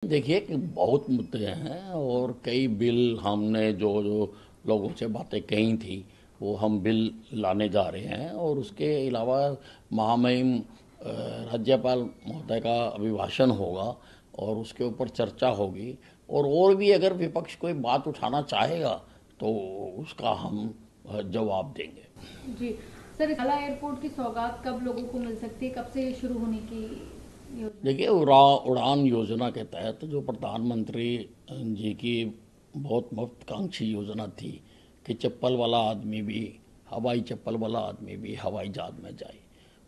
देखिए कि बहुत मुद्दे हैं और कई बिल हमने जो जो लोगों से बातें कही थी वो हम बिल लाने जा रहे हैं। और उसके अलावा महामहिम राज्यपाल महोदय का अभिभाषण होगा और उसके ऊपर चर्चा होगी। और भी अगर विपक्ष कोई बात उठाना चाहेगा तो उसका हम जवाब देंगे। जी सर, काला एयरपोर्ट की सौगात कब लोगों को मिल सकती है, कब से ये शुरू होने की योजना? देखिए उड़ान योजना के तहत जो प्रधानमंत्री जी की बहुत महत्वाकांक्षी योजना थी कि चप्पल वाला आदमी भी हवाई चप्पल वाला आदमी भी हवाई जहाज में जाए,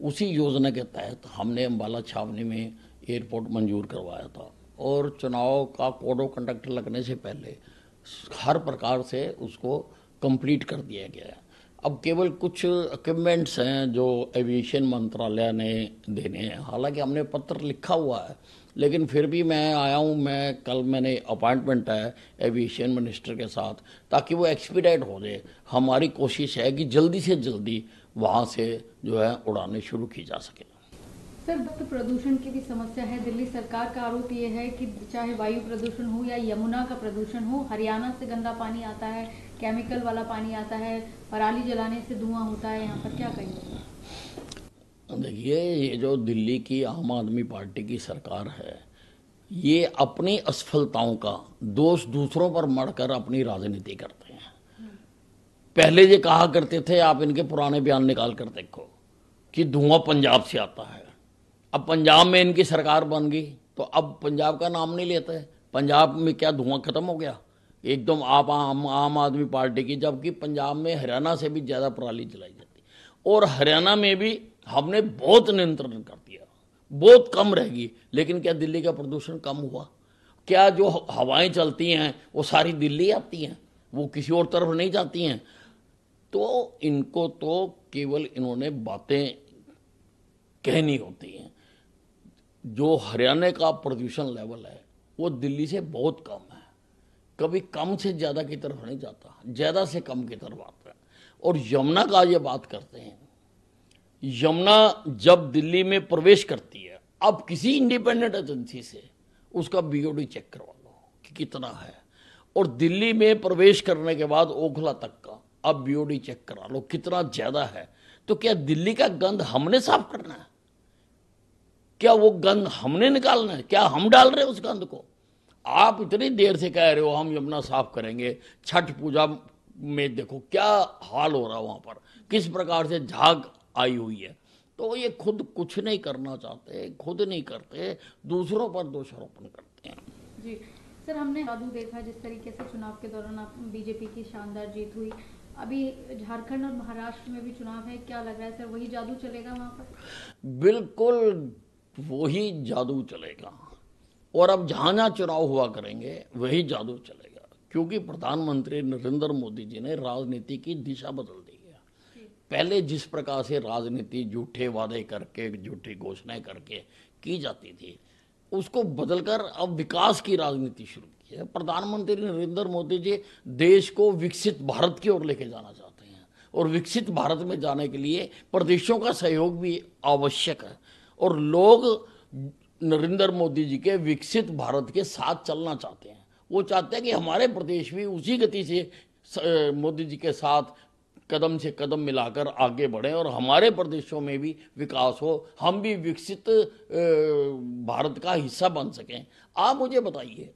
उसी योजना के तहत हमने अम्बाला छावनी में एयरपोर्ट मंजूर करवाया था। और चुनाव का कोड ऑफ कंडक्ट लगने से पहले हर प्रकार से उसको कंप्लीट कर दिया गया है। अब केवल कुछ इक्विपमेंट्स हैं जो एविएशन मंत्रालय ने देने हैं। हालांकि हमने पत्र लिखा हुआ है, लेकिन फिर भी मैं आया हूँ। मैंने अपॉइंटमेंट है एविएशन मिनिस्टर के साथ, ताकि वो एक्सपीडाइट हो जाए। हमारी कोशिश है कि जल्दी से जल्दी वहाँ से जो है उड़ानें शुरू की जा सके। सर, तो प्रदूषण की भी समस्या है। दिल्ली सरकार का आरोप ये है कि चाहे वायु प्रदूषण हो या यमुना का प्रदूषण हो, हरियाणा से गंदा पानी आता है, केमिकल वाला पानी आता है, पराली जलाने से धुआं होता है। यहाँ पर क्या कहिए? देखिए, ये जो दिल्ली की आम आदमी पार्टी की सरकार है, ये अपनी असफलताओं का दोष दूसरों पर मढ़कर अपनी राजनीति करते हैं। पहले ये कहा करते थे, आप इनके पुराने बयान निकाल कर देखो, कि धुआं पंजाब से आता है। अब पंजाब में इनकी सरकार बन गई तो अब पंजाब का नाम नहीं लेते। पंजाब में क्या धुआं खत्म हो गया एकदम? आप आम आदमी पार्टी की, जबकि पंजाब में हरियाणा से भी ज़्यादा पराली जलाई जाती। और हरियाणा में भी हमने बहुत नियंत्रण कर दिया, बहुत कम रहेगी। लेकिन क्या दिल्ली का प्रदूषण कम हुआ? क्या जो हवाएं चलती हैं वो सारी दिल्ली आती हैं, वो किसी और तरफ नहीं जाती हैं? तो इनको तो केवल इन्होंने बातें कहनी होती हैं। जो हरियाणा का प्रदूषण लेवल है वो दिल्ली से बहुत कम है। कभी कम से ज़्यादा की तरफ नहीं जाता, ज़्यादा से कम की तरफ आता है। और यमुना का ये बात करते हैं, यमुना जब दिल्ली में प्रवेश करती है, अब किसी इंडिपेंडेंट एजेंसी से उसका बीओडी चेक करवा लो कि कितना है। और दिल्ली में प्रवेश करने के बाद ओखला तक का अब बीओडी चेक करा लो कितना ज़्यादा है। तो क्या दिल्ली का गंद हमने साफ करना है? क्या वो गंद हमने निकालना है? क्या हम डाल रहे हैं उस गंद को? आप इतनी देर से कह रहे हो हम यमुना साफ करेंगे। छठ पूजा में देखो क्या हाल हो रहा है वहां पर, किस प्रकार से झाग आई हुई है। तो ये खुद कुछ नहीं करना चाहते, खुद नहीं करते, दूसरों पर दोषारोपण करते हैं। जी सर, हमने जादू देखा जिस तरीके से चुनाव के दौरान बीजेपी की शानदार जीत हुई। अभी झारखंड और महाराष्ट्र में भी चुनाव है, क्या लग रहा है सर, वही जादू चलेगा वहां पर? बिल्कुल वही जादू चलेगा। और अब जहाँ जहाँ चुनाव हुआ करेंगे वही जादू चलेगा, क्योंकि प्रधानमंत्री नरेंद्र मोदी जी ने राजनीति की दिशा बदल दी है। पहले जिस प्रकार से राजनीति झूठे वादे करके, झूठी घोषणाएं करके की जाती थी, उसको बदलकर अब विकास की राजनीति शुरू की है। प्रधानमंत्री नरेंद्र मोदी जी देश को विकसित भारत की ओर लेके जाना चाहते हैं। और विकसित भारत में जाने के लिए प्रदेशों का सहयोग भी आवश्यक है। और लोग नरेंद्र मोदी जी के विकसित भारत के साथ चलना चाहते हैं। वो चाहते हैं कि हमारे प्रदेश भी उसी गति से मोदी जी के साथ कदम से कदम मिलाकर आगे बढ़ें और हमारे प्रदेशों में भी विकास हो, हम भी विकसित भारत का हिस्सा बन सकें। आप मुझे बताइए,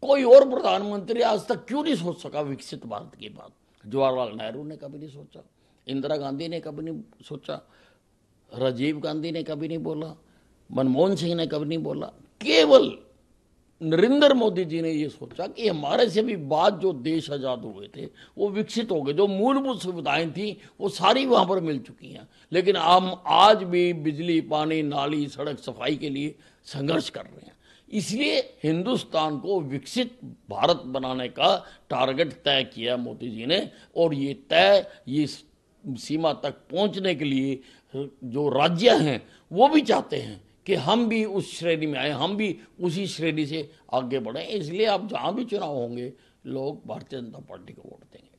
कोई और प्रधानमंत्री आज तक क्यों नहीं सोच सका विकसित भारत की बात? जवाहरलाल नेहरू ने कभी नहीं सोचा, इंदिरा गांधी ने कभी नहीं सोचा, राजीव गांधी ने कभी नहीं बोला, मनमोहन सिंह ने कभी नहीं बोला। केवल नरेंद्र मोदी जी ने ये सोचा कि हमारे से भी बाद जो देश आज़ाद हुए थे वो विकसित हो गए, जो मूलभूत सुविधाएं थी वो सारी वहाँ पर मिल चुकी हैं। लेकिन हम आज भी बिजली, पानी, नाली, सड़क, सफाई के लिए संघर्ष कर रहे हैं। इसलिए हिंदुस्तान को विकसित भारत बनाने का टारगेट तय किया मोदी जी ने। और ये सीमा तक पहुंचने के लिए जो राज्य हैं वो भी चाहते हैं कि हम भी उस श्रेणी में आए, हम भी उसी श्रेणी से आगे बढ़ें। इसलिए अब जहाँ भी चुनाव होंगे लोग भारतीय जनता पार्टी को वोट देंगे।